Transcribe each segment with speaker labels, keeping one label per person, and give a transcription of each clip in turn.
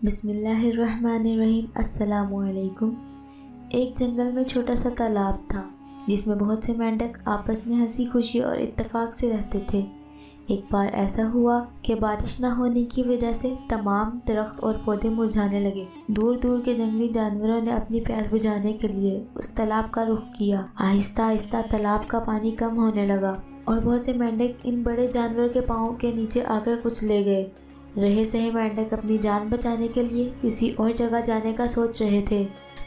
Speaker 1: بسم اللہ الرحمن الرحیم۔ السلام علیکم۔ ایک جنگل میں چھوٹا سا تالاب تھا جس میں بہت سے مینڈک آپس میں ہنسی خوشی اور اتفاق سے رہتے تھے۔ ایک بار ایسا ہوا کہ بارش نہ ہونے کی وجہ سے تمام درخت اور پودے مرجھانے لگے۔ دور دور کے جنگلی جانوروں نے اپنی پیاس بجھانے کے لیے اس تالاب کا رخ کیا۔ آہستہ آہستہ تالاب کا پانی کم ہونے لگا اور بہت سے مینڈک ان بڑے جانوروں کے پاؤں کے نیچے آ کر کچلے گئے۔ رہے سہے مینڈک اپنی جان بچانے کے لیے کسی اور جگہ جانے کا سوچ رہے تھے،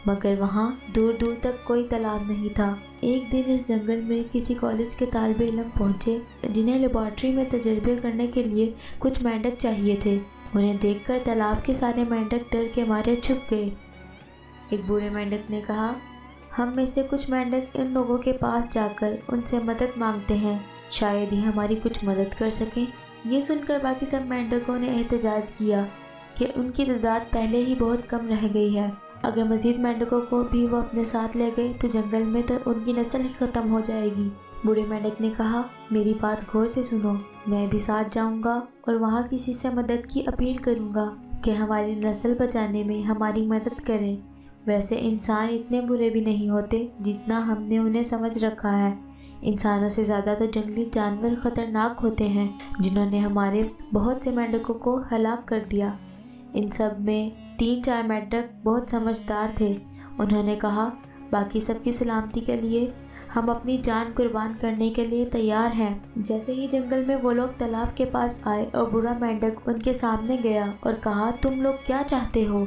Speaker 1: مگر وہاں دور دور تک کوئی تالاب نہیں تھا۔ ایک دن اس جنگل میں کسی کالج کے طالب علم پہنچے جنہیں لیبارٹری میں تجربے کرنے کے لیے کچھ مینڈک چاہیے تھے۔ انہیں دیکھ کر تالاب کے سارے مینڈک ڈر کے مارے چھپ گئے۔ ایک بوڑھے مینڈک نے کہا، ہم میں سے کچھ مینڈک ان لوگوں کے پاس جا کر ان سے مدد مانگتے ہیں، شاید یہ ہماری کچھ مدد کر سکیں۔ یہ سن کر باقی سب مینڈکوں نے احتجاج کیا کہ ان کی تعداد پہلے ہی بہت کم رہ گئی ہے۔ اگر مزید مینڈکوں کو بھی وہ اپنے ساتھ لے گئے تو جنگل میں تو ان کی نسل ہی ختم ہو جائے گی۔ بوڑھے مینڈک نے کہا، میری بات غور سے سنو، میں بھی ساتھ جاؤں گا اور وہاں کسی سے مدد کی اپیل کروں گا کہ ہماری نسل بچانے میں ہماری مدد کریں۔ ویسے انسان اتنے برے بھی نہیں ہوتے جتنا ہم نے انہیں سمجھ رکھا ہے۔ انسانوں سے زیادہ تو جنگلی جانور خطرناک ہوتے ہیں جنہوں نے ہمارے بہت سے مینڈکوں کو ہلاک کر دیا۔ ان سب میں 3-4 مینڈک بہت سمجھدار تھے۔ انہوں نے کہا، باقی سب کی سلامتی کے لیے ہم اپنی جان قربان کرنے کے لیے تیار ہیں۔ جیسے ہی جنگل میں وہ لوگ تالاب کے پاس آئے اور بوڑھا مینڈک ان کے سامنے گیا اور کہا، تم لوگ کیا چاہتے ہو؟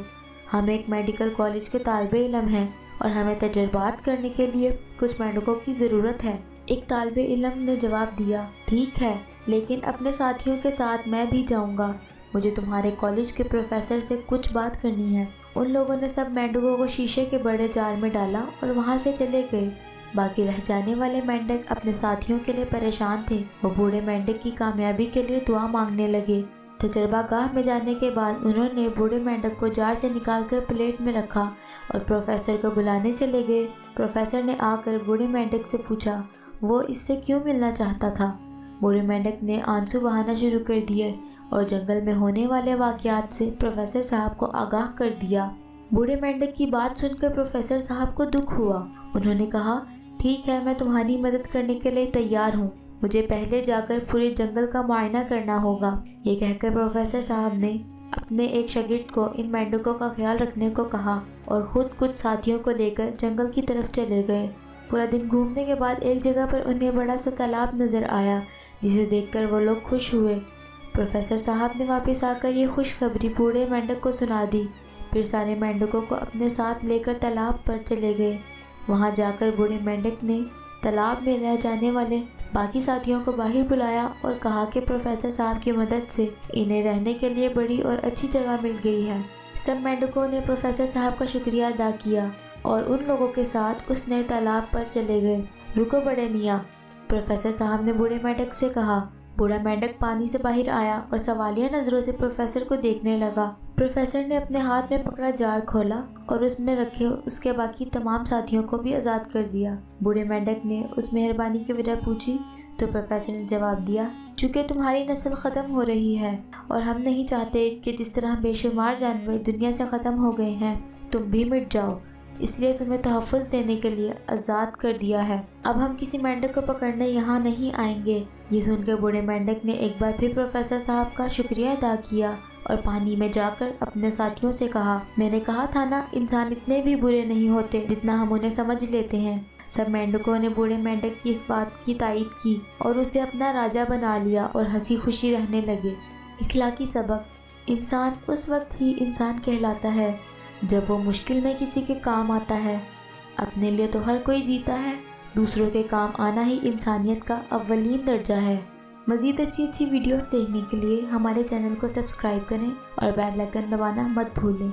Speaker 1: ہم ایک میڈیکل کالج کے طالب علم ہیں اور ہمیں تجربات کرنے کے لیے کچھ مینڈکوں کی ضرورت ہے۔ ایک طالب علم نے جواب دیا، ٹھیک ہے، لیکن اپنے ساتھیوں کے ساتھ میں بھی جاؤں گا، مجھے تمہارے کالج کے پروفیسر سے کچھ بات کرنی ہے۔ ان لوگوں نے سب مینڈکوں کو شیشے کے بڑے جار میں ڈالا اور وہاں سے چلے گئے۔ باقی رہ جانے والے مینڈک اپنے ساتھیوں کے لیے پریشان تھے۔ وہ بوڑھے مینڈک کی کامیابی کے لیے دعا مانگنے لگے۔ تجربہ گاہ میں جانے کے بعد انہوں نے بوڑھے مینڈک کو جار سے نکال کر پلیٹ میں رکھا اور پروفیسر کو بلانے چلے گئے۔ پروفیسر نے آ کر بوڑھے مینڈک سے پوچھا، وہ اس سے کیوں ملنا چاہتا تھا؟ بوڑھے مینڈک نے آنسو بہانا شروع کر دیے اور جنگل میں ہونے والے واقعات سے پروفیسر صاحب کو آگاہ کر دیا۔ بوڑھے مینڈک کی بات سن کر پروفیسر صاحب کو دکھ ہوا۔ انہوں نے کہا، ٹھیک ہے، میں تمہاری مدد کرنے کے لیے تیار ہوں، مجھے پہلے جا کر پورے جنگل کا معائنہ کرنا ہوگا۔ یہ کہہ کر پروفیسر صاحب نے اپنے ایک شاگرد کو ان مینڈکوں کا خیال رکھنے کو کہا اور خود کچھ ساتھیوں کو لے کر جنگل کی طرف چلے گئے۔ پورا دن گھومنے کے بعد ایک جگہ پر انہیں بڑا سا تالاب نظر آیا جسے دیکھ کر وہ لوگ خوش ہوئے۔ پروفیسر صاحب نے واپس آ کر یہ خوشخبری بوڑھے مینڈک کو سنا دی۔ پھر سارے مینڈکوں کو اپنے ساتھ لے کر تالاب پر چلے گئے۔ وہاں جا کر بوڑھے مینڈک نے تالاب میں رہ جانے والے باقی ساتھیوں کو باہر بلایا اور کہا کہ پروفیسر صاحب کی مدد سے انہیں رہنے کے لیے بڑی اور اچھی جگہ مل گئی ہے۔ سب مینڈکوں نے پروفیسر صاحب کا شکریہ ادا کیا اور ان لوگوں کے ساتھ اس نئے تالاب پر چلے گئے۔ رکو بڑے میاں، پروفیسر صاحب نے بوڑھے مینڈک سے کہا۔ بوڑھا مینڈک پانی سے باہر آیا اور سوالیہ نظروں سے پروفیسر کو دیکھنے لگا۔ پروفیسر نے اپنے ہاتھ میں پکڑا جار کھولا اور اس میں رکھے اس کے باقی تمام ساتھیوں کو بھی آزاد کر دیا۔ بوڑھے مینڈک نے اس مہربانی کی وجہ پوچھی تو پروفیسر نے جواب دیا، چونکہ تمہاری نسل ختم ہو رہی ہے اور ہم نہیں چاہتے کہ جس طرح بے شمار جانور دنیا سے ختم ہو گئے ہیں تم بھی مٹ جاؤ، اس لیے تمہیں تحفظ دینے کے لیے آزاد کر دیا ہے۔ اب ہم کسی مینڈک کو پکڑنے یہاں نہیں آئیں گے۔ یہ سن کر بوڑھے مینڈک نے ایک بار پھر پروفیسر صاحب کا شکریہ ادا کیا اور پانی میں جا کر اپنے ساتھیوں سے کہا، میں نے کہا تھا نا، انسان اتنے بھی برے نہیں ہوتے جتنا ہم انہیں سمجھ لیتے ہیں۔ سب مینڈکوں نے بوڑھے مینڈک کی اس بات کی تائید کی اور اسے اپنا راجا بنا لیا اور ہنسی خوشی رہنے لگے۔ اخلاقی سبق: انسان اس وقت ہی انسان کہلاتا ہے جب وہ مشکل میں کسی کے کام آتا ہے۔ اپنے لیے تو ہر کوئی جیتا ہے، دوسروں کے کام آنا ہی انسانیت کا اولین درجہ ہے۔ مزید اچھی ویڈیوز دیکھنے کے لیے ہمارے چینل کو سبسکرائب کریں اور بیل آئیکن دبانا مت بھولیں۔